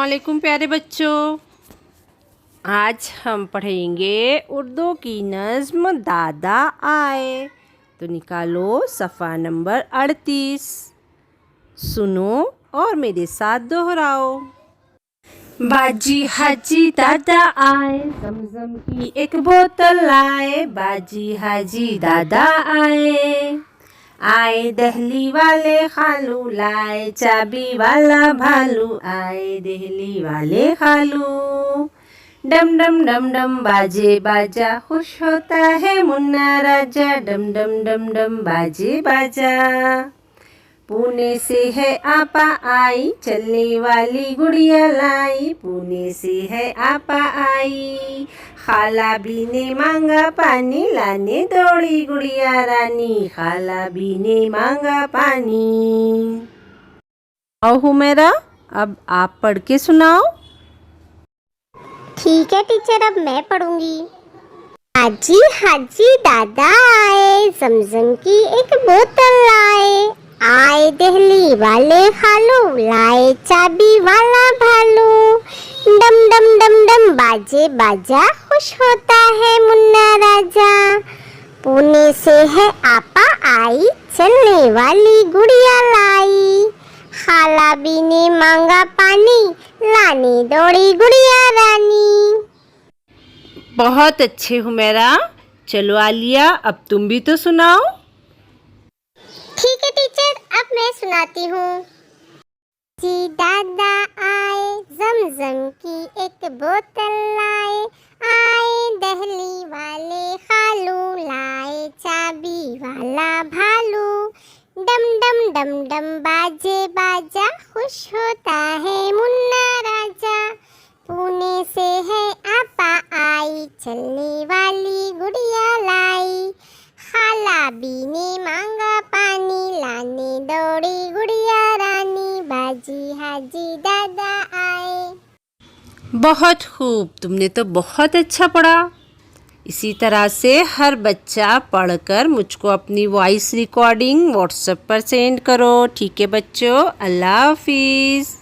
अस्सलामुअलैकुम प्यारे बच्चों। आज हम पढ़ेंगे उर्दू की नज़्म दादा आए। तो निकालो सफ़ा नंबर 38। सुनो और मेरे साथ दोहराओ। बाजी हाजी दादा आए, ज़मज़म की एक बोतल लाए। बाजी हाजी दादा आए, आए दहली वाले खालू, लाए चाबी वाला भालू। आए दहली वाले खालू, डम डम डम डम बाजे बाजा, खुश होता है मुन्ना राजा। डम डम डम डम बाजे बाजा, पुणे से है आपा आई, चलने वाली गुड़िया लाई। पुणे से है आपा आई, खाला भी ने मांगा पानी, लाने दौड़ी गुड़िया रानी। खाला भी ने मांगा पानी। आओ हुमैरा, अब आप पढ़ के सुनाओ। ठीक है टीचर, अब मैं पढ़ूंगी। हाजी हाजी दादा आए, ज़मज़म की एक बोतल लाए। आए दिल्ली वाले खालू, लाए चाबी वाला भालू। डम डम डम डम बाजे बाजा, खुश होता है मुन्ना राजा। पुणे से है आपा आई, चलने वाली गुड़िया लाई। खाला भी ने मांगा पानी, लाने दौड़ी गुड़िया रानी। बहुत अच्छे हुमैरा। चलो आलिया, अब तुम भी तो सुनाओ। ठीक है टीचर, अब मैं सुनाती हूँ। जी दादा आए, ज़मज़म की एक बोतल लाए। आए दहली वाले खालू, लाए चाबी वाला भालू। डम डम डम डम बाजे बाजा, खुश होता है मुन्ना राजा। पुणे से है आपा आई, चलने वाली गुड़िया लाई। खाला भी ने मांगा पानी, लाने दौड़ी गुड़िया रानी। बाजी हाजी दादा आए। बहुत खूब, तुमने तो बहुत अच्छा पढ़ा। इसी तरह से हर बच्चा पढ़कर मुझको अपनी वॉइस रिकॉर्डिंग व्हाट्सएप पर सेंड करो। ठीक है बच्चों, अल्लाह हाफिज़।